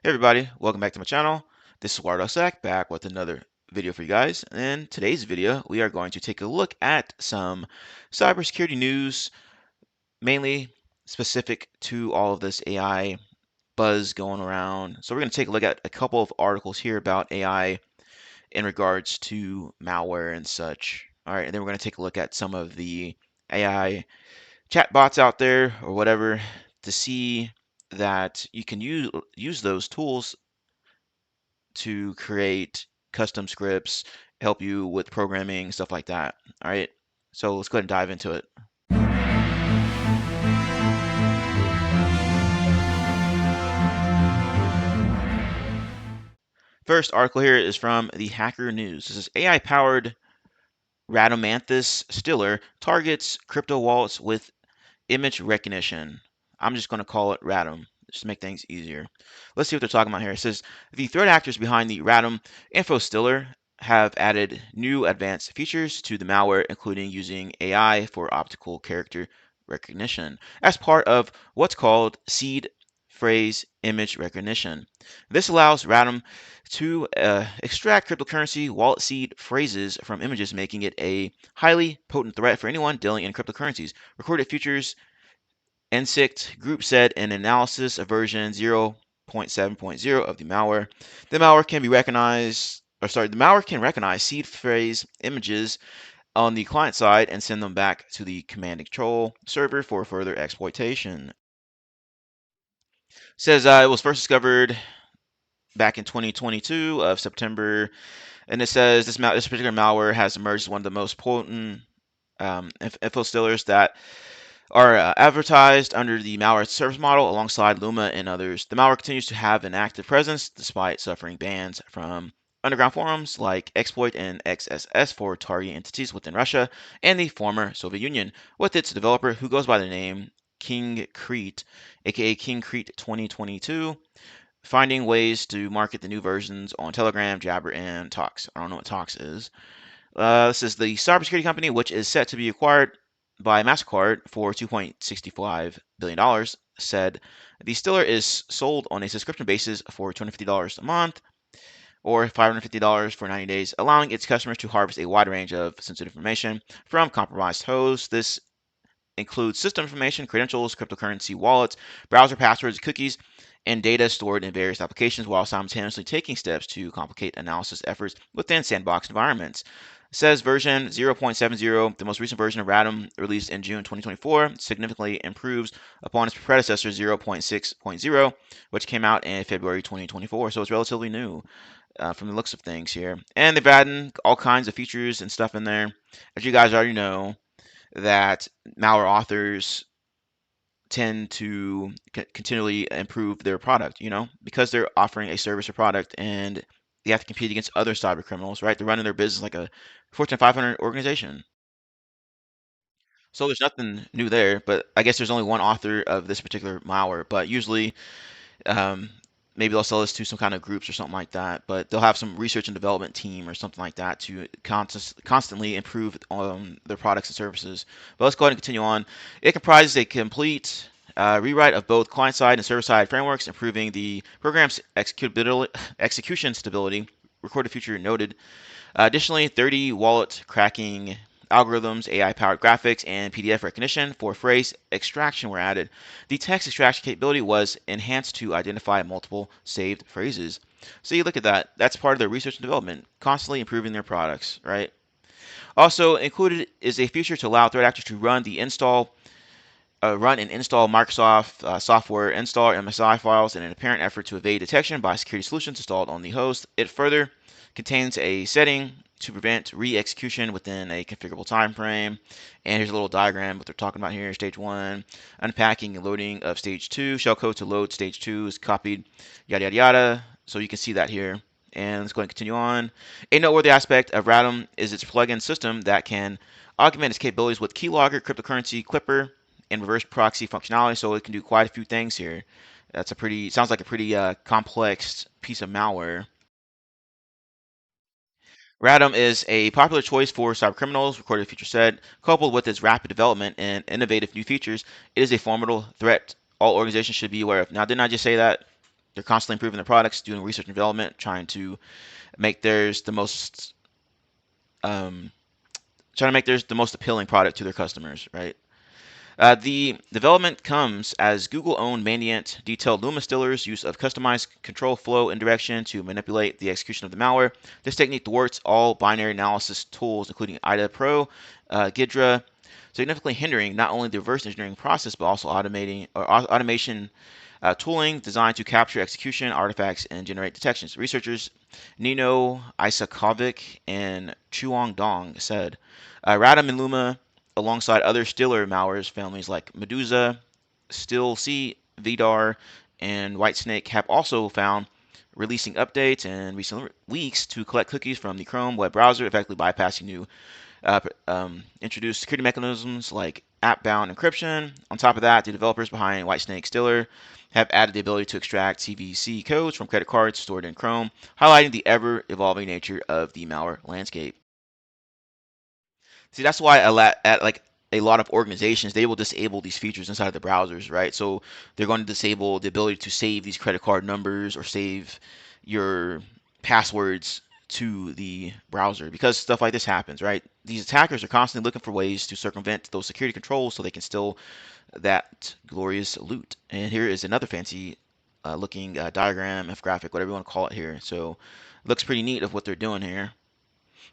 Hey everybody, welcome back to my channel. This is WireDogSec back with another video for you guys. In today's video, we are going to take a look at some cybersecurity news, mainly specific to all of this AI buzz going around. So we're going to take a look at a couple of articles here about AI in regards to malware and such. All right, and then we're going to take a look at some of the AI chatbots out there or whatever to see that you can use those tools to create custom scripts, help you with programming, stuff like that. All right, so let's go ahead and dive into it. First article here is from the Hacker News. This is AI-powered Rhadamanthys stiller targets crypto wallets with image recognition. I'm just going to call it Radom, just to make things easier. Let's see what they're talking about here. It says the threat actors behind the Radom info stiller have added new advanced features to the malware, including using AI for optical character recognition as part of what's called seed phrase image recognition. This allows Radom to extract cryptocurrency wallet seed phrases from images, making it a highly potent threat for anyone dealing in cryptocurrencies. Recorded features InSict Group said in analysis of version 0.7.0 of the malware. The malware can be recognized, the malware can recognize seed phrase images on the client side and send them back to the command and control server for further exploitation. Says it was first discovered back in 2022 of September, and it says this particular malware has emerged as one of the most potent info stealers that are advertised under the malware service model alongside Luma and others. The malware continues to have an active presence despite suffering bans from underground forums like Exploit and XSS for targeting entities within Russia and the former Soviet Union, with its developer who goes by the name King Crete, aka King Crete 2022, finding ways to market the new versions on Telegram, Jabber, and Tox. I don't know what Tox is. This is the cybersecurity company, which is set to be acquired by MasterCard for $2.65 billion, said the stiller is sold on a subscription basis for $250 a month or $550 for 90 days, allowing its customers to harvest a wide range of sensitive information from compromised hosts. This includes system information, credentials, cryptocurrency wallets, browser passwords, cookies, and data stored in various applications while simultaneously taking steps to complicate analysis efforts within sandbox environments. It says version 0.70, the most recent version of Radom, released in June 2024, significantly improves upon its predecessor 0.6.0, which came out in February 2024. So it's relatively new from the looks of things here. And they've added all kinds of features and stuff in there. As you guys already know, that malware authors tend to continually improve their product, because they're offering a service or product and they have to compete against other cyber criminals, right? They're running their business like a Fortune 500 organization. So there's nothing new there, but I guess there's only one author of this particular malware, but usually um, maybe they'll sell this to some kind of groups or something like that, but they'll have some research and development team or something like that to constantly improve their products and services. But let's go ahead and continue on. It comprises a complete rewrite of both client-side and server-side frameworks, improving the program's execution stability. Recorded feature noted. Additionally, 30 wallet cracking algorithms, AI-powered graphics, and PDF recognition for phrase extraction were added. The text extraction capability was enhanced to identify multiple saved phrases. So you look at that. That's part of their research and development, constantly improving their products, right? Also included is a feature to allow threat actors to run and install Microsoft software installer MSI files in an apparent effort to evade detection by security solutions installed on the host. It further contains a setting to prevent re-execution within a configurable time frame. And here's a little diagram what they're talking about here. Stage 1, unpacking and loading of Stage 2. Shellcode to load Stage 2 is copied, yada, yada, yada. So you can see that here. And let's go ahead and continue on. A noteworthy aspect of Radom is its plugin system that can augment its capabilities with keylogger, cryptocurrency, Clipper, and reverse proxy functionality, so it can do quite a few things here. Sounds like a pretty complex piece of malware. Radom is a popular choice for cybercriminals, recorded feature said. Coupled with its rapid development and innovative new features, it is a formidable threat all organizations should be aware of. Now, didn't I just say that? they're constantly improving their products, doing research and development, trying to make theirs the most um, appealing product to their customers, right? The development comes as Google-owned Mandiant detailed Luma Stiller's use of customized control flow and direction to manipulate the execution of the malware. This technique thwarts all binary analysis tools, including IDA Pro, Gidra, significantly hindering not only the reverse engineering process but also automation tooling designed to capture execution artifacts and generate detections. Researchers Nino Isakovic and Chuang Dong said, Radam and Luma, alongside other Stiller malwares families like Medusa, Still C, Vidar, and Whitesnake, have also found releasing updates and recent leaks to collect cookies from the Chrome web browser, effectively bypassing new introduce security mechanisms like app-bound encryption. On top of that, the developers behind Whitesnake Stiller have added the ability to extract CVC codes from credit cards stored in Chrome, highlighting the ever-evolving nature of the malware landscape. See, that's why a lot of organizations they will disable these features inside the browsers, right? So they're going to disable the ability to save these credit card numbers or save your passwords to the browser because stuff like this happens, right? These attackers are constantly looking for ways to circumvent those security controls so they can steal that glorious loot. And here is another fancy looking diagram, graphic, whatever you want to call it here. So it looks pretty neat of what they're doing here.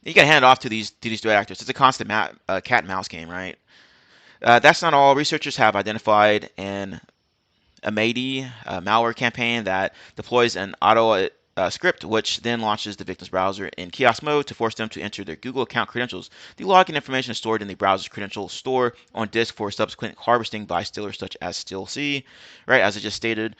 You got to hand it off to these threat actors. It's a constant cat and mouse game, right? That's not all. Researchers have identified an Amadi malware campaign that deploys an auto script, which then launches the victim's browser in kiosk mode to force them to enter their Google account credentials. The login information is stored in the browser's credential store on disk for subsequent harvesting by stealers such as StillC, right? As I just stated,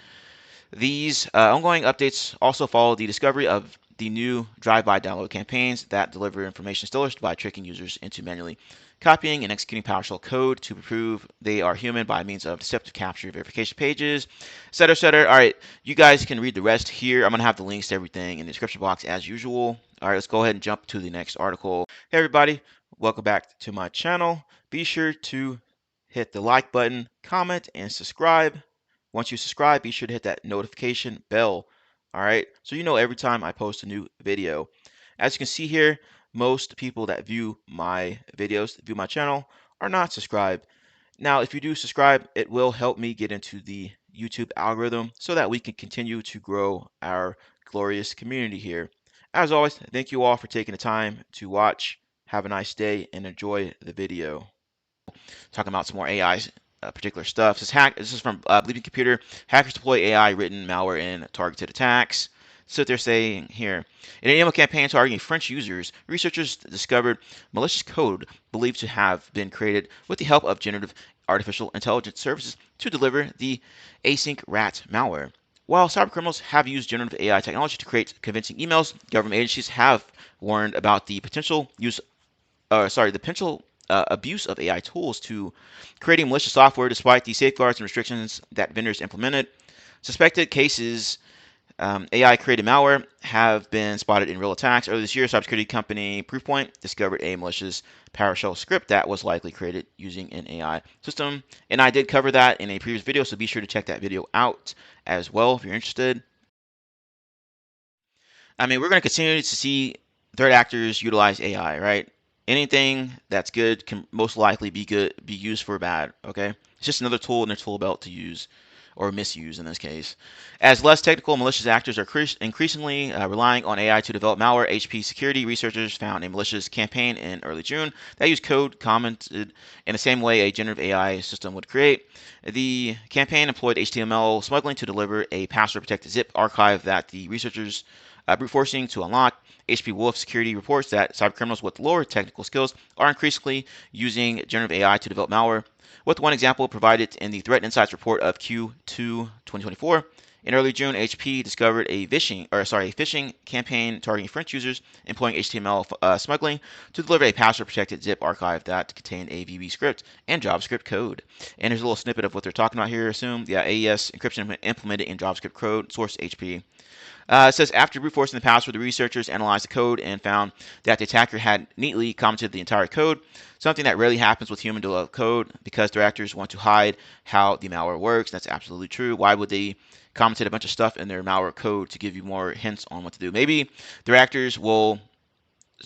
these ongoing updates also follow the discovery of the new drive-by download campaigns that deliver information stealers by tricking users into manually copying and executing PowerShell code to prove they are human by means of deceptive capture verification pages, etc., etc. All right, you guys can read the rest here. I'm going to have the links to everything in the description box as usual. All right, let's go ahead and jump to the next article. Hey, everybody. Welcome back to my channel. Be sure to hit the like button, comment, and subscribe. Once you subscribe, be sure to hit that notification bell. All right, so you know every time I post a new video. As you can see here, most people that view my videos, view my channel, are not subscribed. Now, if you do subscribe, it will help me get into the YouTube algorithm so that we can continue to grow our glorious community here. As always, thank you all for taking the time to watch. Have a nice day and enjoy the video. Talking about some more AI particular stuff. This is from Bleeding Computer. Hackers deploy AI written malware in targeted attacks. So they're saying here, in an email campaign targeting French users, researchers discovered malicious code believed to have been created with the help of generative artificial intelligence services to deliver the async rat malware. While cybercriminals have used generative AI technology to create convincing emails, government agencies have warned about the potential abuse of AI tools to creating malicious software despite the safeguards and restrictions that vendors implemented. Suspected cases AI-created malware have been spotted in real attacks. Earlier this year, cybersecurity company Proofpoint discovered a malicious PowerShell script that was likely created using an AI system. And I did cover that in a previous video, so be sure to check that video out as well if you're interested. I mean, we're going to continue to see threat actors utilize AI, right? Anything that's good can most likely be used for bad. Okay, it's just another tool in their tool belt to use or misuse in this case. As less technical, malicious actors are increasingly relying on AI to develop malware. UPSKILL researchers found a malicious campaign in early June that used code commented in the same way a generative AI system would create. The campaign employed HTML smuggling to deliver a password-protected zip archive that the researchers brute forcing to unlock. HP Wolf Security reports that cybercriminals with lower technical skills are increasingly using generative AI to develop malware, with one example provided in the Threat Insights report of Q2 2024. In early June, HP discovered a phishing campaign targeting French users employing HTML smuggling to deliver a password-protected zip archive that contained a VB script and JavaScript code. And here's a little snippet of what they're talking about here. Assume, yeah, AES encryption implemented in JavaScript code, source HP. It says after brute forcing the password, the researchers analyzed the code and found that the attacker had neatly commented the entire code, something that rarely happens with human developed code because their actors want to hide how the malware works. That's absolutely true. Why would they commented a bunch of stuff in their malware code to give you more hints on what to do. Maybe their actors will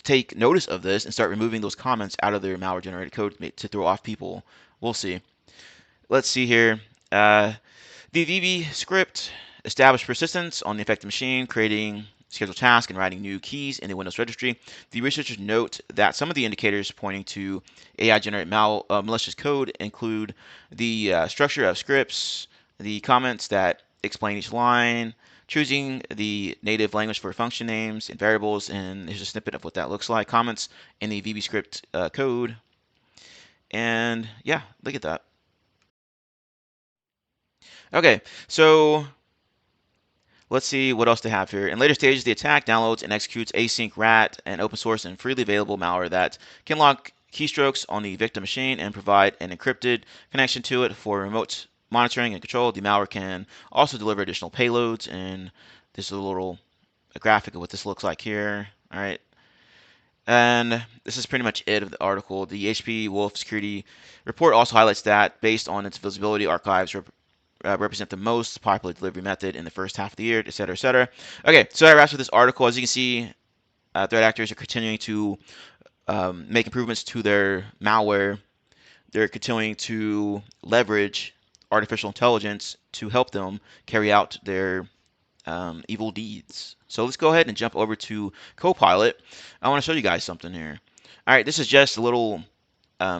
take notice of this and start removing those comments out of their malware generated code to throw off people. We'll see. Let's see here. The VB script established persistence on the affected machine, creating scheduled tasks and writing new keys in the Windows registry. The researchers note that some of the indicators pointing to AI-generated malicious code include the structure of scripts, the comments that explain each line, choosing the native language for function names and variables, and here's a snippet of what that looks like, comments in the VB script code, and yeah, look at that. Okay, so let's see what else they have here. In later stages, the attack downloads and executes async RAT, an open source and freely available malware that can lock keystrokes on the victim machine and provide an encrypted connection to it for remote monitoring and control. The malware can also deliver additional payloads, and this is a graphic of what this looks like here. All right. And this is pretty much it of the article. The HP Wolf Security report also highlights that based on its visibility, archives represent the most popular delivery method in the first half of the year, et cetera, et cetera. Okay, so that wraps up this article. As you can see, threat actors are continuing to make improvements to their malware. They're continuing to leverage artificial intelligence to help them carry out their evil deeds. So let's go ahead and jump over to Copilot. I want to show you guys something here. All right, this is just a little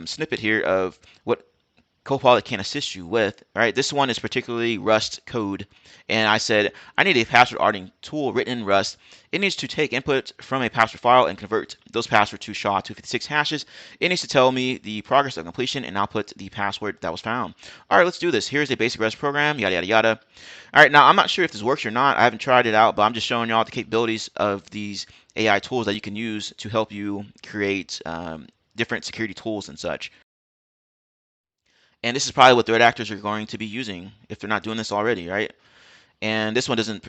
snippet here of what Copilot can assist you with. All right, this one is particularly Rust code, and I said I need a password auditing tool written in Rust. It needs to take input from a password file and convert those passwords to SHA-256 hashes. It needs to tell me the progress of completion and output the password that was found. All right, let's do this. Here's a basic Rust program, yada yada yada. All right, now I'm not sure if this works or not. I haven't tried it out, but I'm just showing y'all the capabilities of these AI tools that you can use to help you create different security tools and such. And this is probably what threat actors are going to be using if they're not doing this already, right? And this one doesn't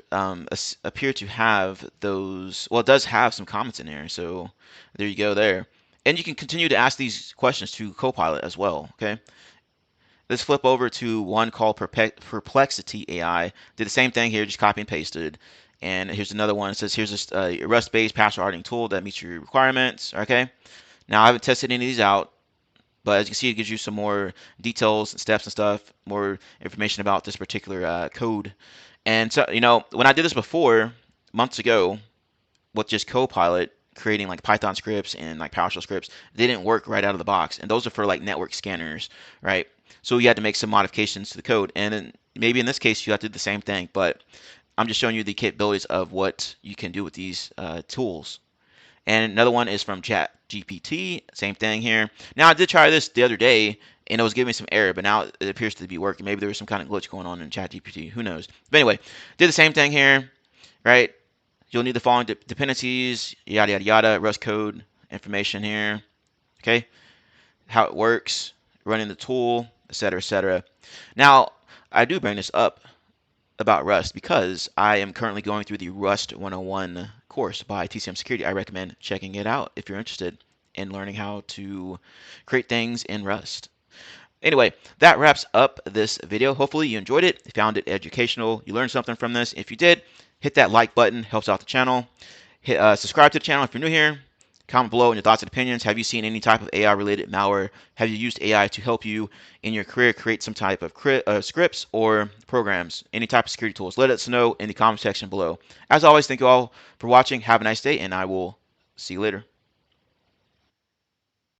appear to have those. Well, it does have some comments in there, so there you go there. And you can continue to ask these questions to Copilot as well, okay? Let's flip over to one called Perplexity AI. Did the same thing here, just copy and pasted. And here's another one. It says here's a Rust-based password hardening tool that meets your requirements, okay? Now, I haven't tested any of these out, but as you can see, it gives you some more details and steps and stuff, more information about this particular code. And so, when I did this before, months ago, with just Copilot, creating like Python scripts and like PowerShell scripts, they didn't work right out of the box. And those are for like network scanners, right? So you had to make some modifications to the code. And then maybe in this case, you have to do the same thing. But I'm just showing you the capabilities of what you can do with these tools. And another one is from ChatGPT, same thing here. Now I did try this the other day and it was giving me some error, but now it appears to be working. Maybe there was some kind of glitch going on in ChatGPT, who knows. But anyway, did the same thing here, right? You'll need the following dependencies, yada yada yada, Rust code information here, okay? How it works, running the tool, etc., etc. Now, I do bring this up about Rust because I am currently going through the Rust 101 course by TCM Security. I recommend checking it out if you're interested in learning how to create things in Rust. Anyway, that wraps up this video. Hopefully you enjoyed it, found it educational, you learned something from this. If you did, hit that like button, helps out the channel. Subscribe to the channel if you're new here. Comment below in your thoughts and opinions. Have you seen any type of AI related malware? Have you used AI to help you in your career create some type of scripts or programs? Any type of security tools? Let us know in the comment section below. As always, thank you all for watching. Have a nice day, and I will see you later.